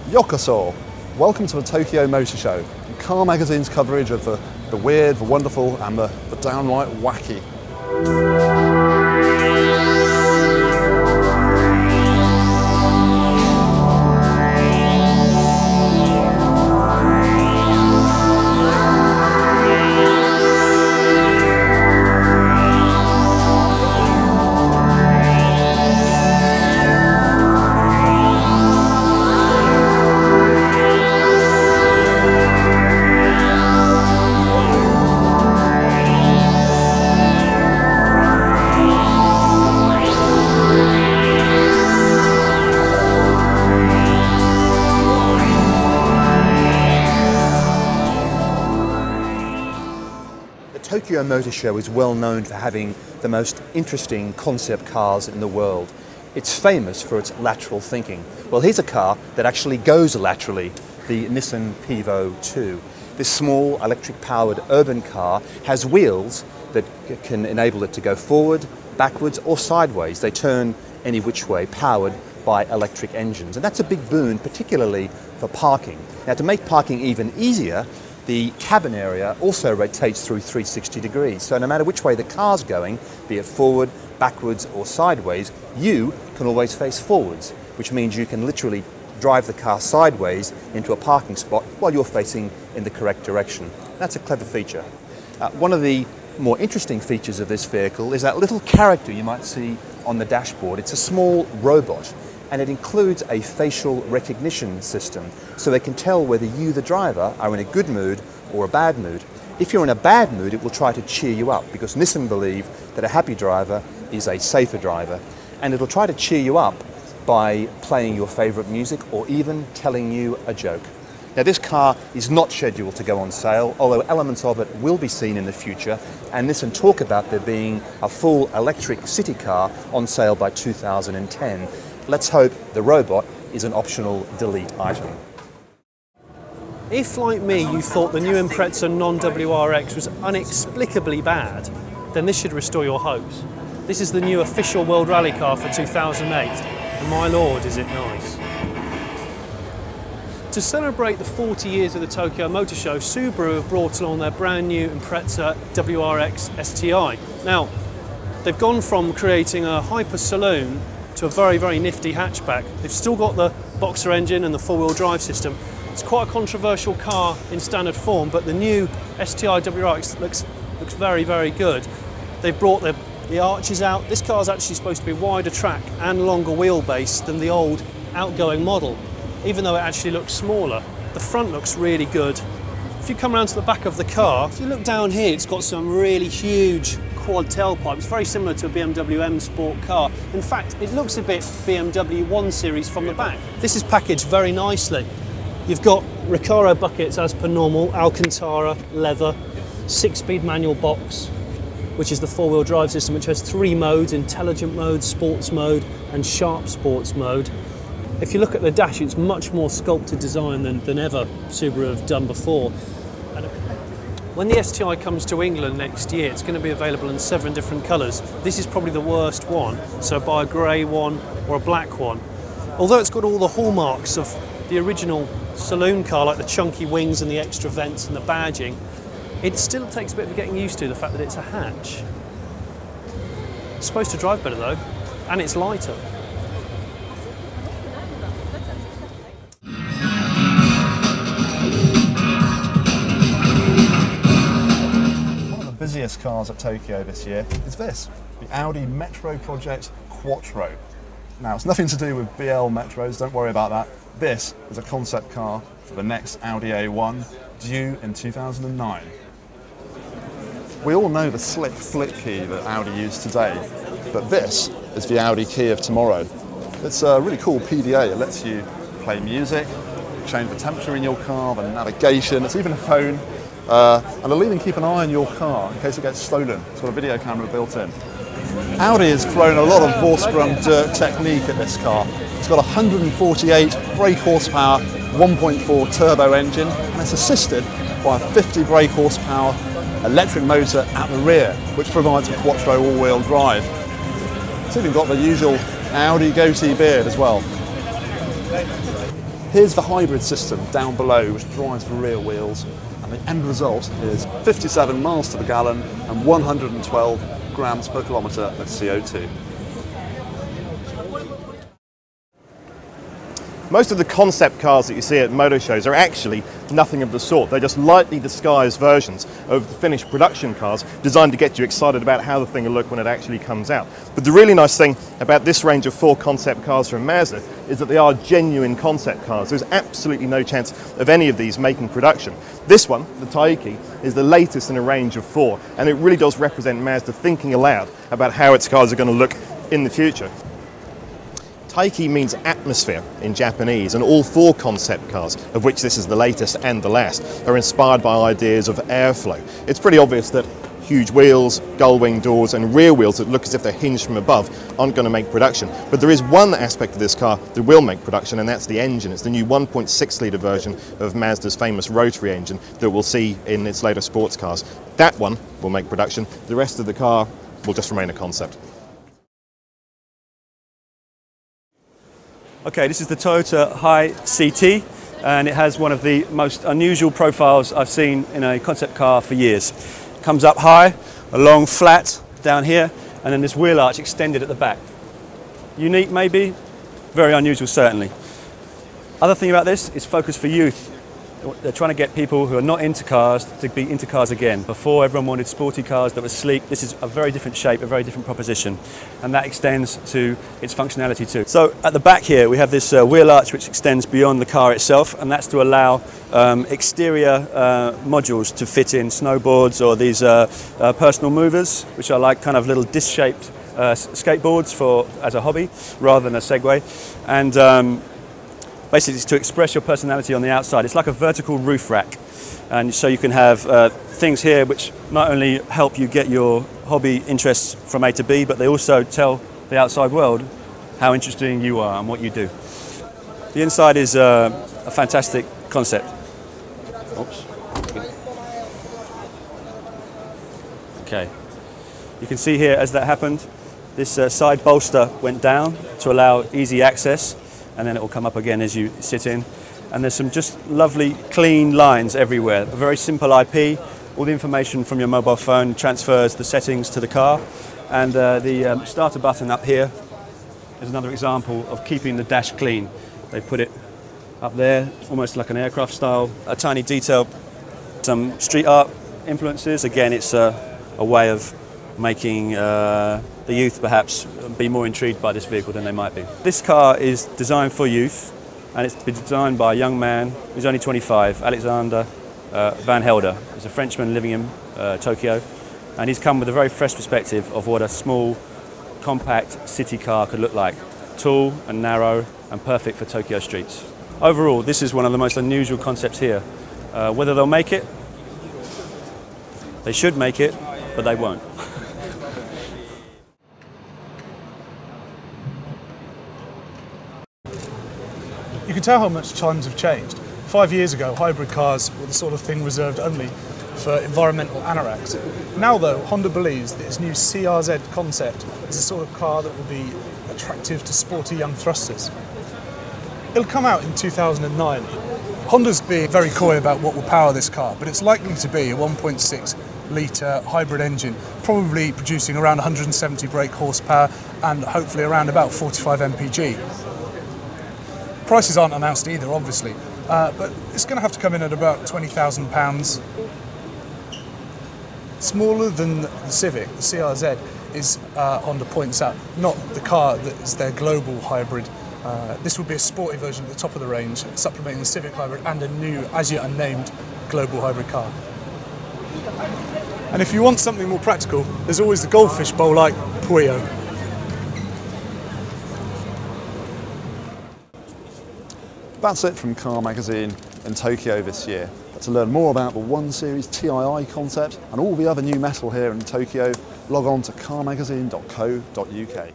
Yokoso! Welcome to the Tokyo Motor Show, car magazine's coverage of the weird, the wonderful and the downright wacky. The Tokyo Motor Show is well known for having the most interesting concept cars in the world. It's famous for its lateral thinking. Well, here's a car that actually goes laterally, the Nissan Pivo 2. This small electric-powered urban car has wheels that can enable it to go forward, backwards or sideways. They turn any which way, powered by electric engines. And that's a big boon, particularly for parking. Now, to make parking even easier, the cabin area also rotates through 360 degrees. So no matter which way the car's going, be it forward, backwards or sideways, you can always face forwards, which means you can literally drive the car sideways into a parking spot while you're facing in the correct direction. That's a clever feature. One of the more interesting features of this vehicle is that little character you might see on the dashboard. It's a small robot, and it includes a facial recognition system, so they can tell whether you, the driver, are in a good mood or a bad mood. If you're in a bad mood, it will try to cheer you up, because Nissan believe that a happy driver is a safer driver, and it'll try to cheer you up by playing your favourite music or even telling you a joke. Now, this car is not scheduled to go on sale, although elements of it will be seen in the future, and Nissan talk about there being a full electric city car on sale by 2010. Let's hope the robot is an optional delete item. If, like me, you thought the new Impreza non-WRX was inexplicably bad, then this should restore your hopes. This is the new official World Rally car for 2008, and my lord, is it nice. To celebrate the 40 years of the Tokyo Motor Show, Subaru have brought along their brand new Impreza WRX STI. Now, they've gone from creating a hyper saloon to a very, very nifty hatchback. They've still got the boxer engine and the four-wheel drive system. It's quite a controversial car in standard form, but the new STI WRX looks very, very good. They've brought the arches out. This car is actually supposed to be wider track and longer wheelbase than the old outgoing model, even though it actually looks smaller. The front looks really good. If you come around to the back of the car, if you look down here, it's got some really huge quad tailpipes, very similar to a BMW M Sport car. In fact, it looks a bit BMW 1 Series from the back. This is packaged very nicely. You've got Recaro buckets as per normal, Alcantara, leather, 6-speed manual box, which is the four-wheel drive system, which has 3 modes: intelligent mode, sports mode and sharp sports mode. If you look at the dash, it's much more sculpted design than ever Subaru have done before. And when the STI comes to England next year, it's going to be available in 7 different colours. This is probably the worst one, so buy a grey one or a black one. Although it's got all the hallmarks of the original saloon car, like the chunky wings and the extra vents and the badging, it still takes a bit of getting used to, the fact that it's a hatch. It's supposed to drive better though, and it's lighter. Busiest cars at Tokyo this year is this, the Audi Metro Project Quattro. Now, it's nothing to do with BL Metros, don't worry about that. This is a concept car for the next Audi A1, due in 2009. We all know the slick flip key that Audi use today, but this is the Audi key of tomorrow. It's a really cool PDA. It lets you play music, change the temperature in your car, the navigation, it's even a phone. And it'll even keep an eye on your car in case it gets stolen. It's got a video camera built in. Audi has thrown a lot of Vorsprung dirt technique at this car. It's got 148 brake horsepower, 1.4 turbo engine, and it's assisted by a 50 brake horsepower electric motor at the rear, which provides a Quattro all-wheel drive. It's even got the usual Audi goatee beard as well. Here's the hybrid system down below, which drives the rear wheels, and the end result is 57 miles to the gallon and 112 grams per kilometre of CO2. Most of the concept cars that you see at motor shows are actually nothing of the sort. They're just lightly disguised versions of the finished production cars designed to get you excited about how the thing will look when it actually comes out. But the really nice thing about this range of 4 concept cars from Mazda is that they are genuine concept cars. There's absolutely no chance of any of these making production. This one, the Taiki, is the latest in a range of 4, and it really does represent Mazda thinking aloud about how its cars are going to look in the future. Taiki means atmosphere in Japanese, and all 4 concept cars, of which this is the latest and the last, are inspired by ideas of airflow. It's pretty obvious that huge wheels, gull-wing doors and rear wheels that look as if they're hinged from above aren't going to make production. But there is one aspect of this car that will make production, and that's the engine. It's the new 1.6 litre version of Mazda's famous rotary engine that we'll see in its later sports cars. That one will make production. The rest of the car will just remain a concept. Okay, this is the Toyota Hi CT, and it has one of the most unusual profiles I've seen in a concept car for years. It comes up high, a long flat down here, and then this wheel arch extended at the back. Unique maybe, very unusual certainly. Other thing about this is focus for youth. They're trying to get people who are not into cars to be into cars again. Before, everyone wanted sporty cars that were sleek. This is a very different shape, a very different proposition, and that extends to its functionality too. So at the back here we have this wheel arch which extends beyond the car itself, and that's to allow exterior modules to fit in snowboards or these personal movers, which are like kind of little disc-shaped skateboards as a hobby rather than a Segway. And basically, it's to express your personality on the outside. It's like a vertical roof rack. And so you can have things here which not only help you get your hobby interests from A to B, but they also tell the outside world how interesting you are and what you do. The inside is a fantastic concept. Oops. Okay. You can see here as that happened, this side bolster went down to allow easy access, and then it will come up again as you sit in. And there's some just lovely clean lines everywhere. A very simple IP. All the information from your mobile phone transfers the settings to the car. And the starter button up here is another example of keeping the dash clean. They put it up there, almost like an aircraft style. A tiny detail, some street art influences. Again, it's a way of making the youth perhaps be more intrigued by this vehicle than they might be. This car is designed for youth, and it's been designed by a young man who's only 25, Alexander Van Helder. He's a Frenchman living in Tokyo, and he's come with a very fresh perspective of what a small, compact city car could look like. Tall and narrow and perfect for Tokyo streets. Overall, this is one of the most unusual concepts here. Whether they'll make it, they should make it, but they won't. You can tell how much times have changed. 5 years ago, hybrid cars were the sort of thing reserved only for environmental anoraks. Now though, Honda believes that its new CRZ concept is the sort of car that will be attractive to sporty young thrusters. It'll come out in 2009. Honda's being very coy about what will power this car, but it's likely to be a 1.6 litre hybrid engine, probably producing around 170 brake horsepower and hopefully around about 45 mpg. Prices aren't announced either, obviously, but it's going to have to come in at about £20,000. Smaller than the Civic, the CRZ is, Honda points out, not the car that is their global hybrid. This would be a sporty version at the top of the range, supplementing the Civic hybrid and a new, as yet unnamed, global hybrid car. And if you want something more practical, there's always the goldfish bowl like Puyo. That's it from Car Magazine in Tokyo this year. But to learn more about the 1 Series TII concept and all the other new metal here in Tokyo, log on to carmagazine.co.uk.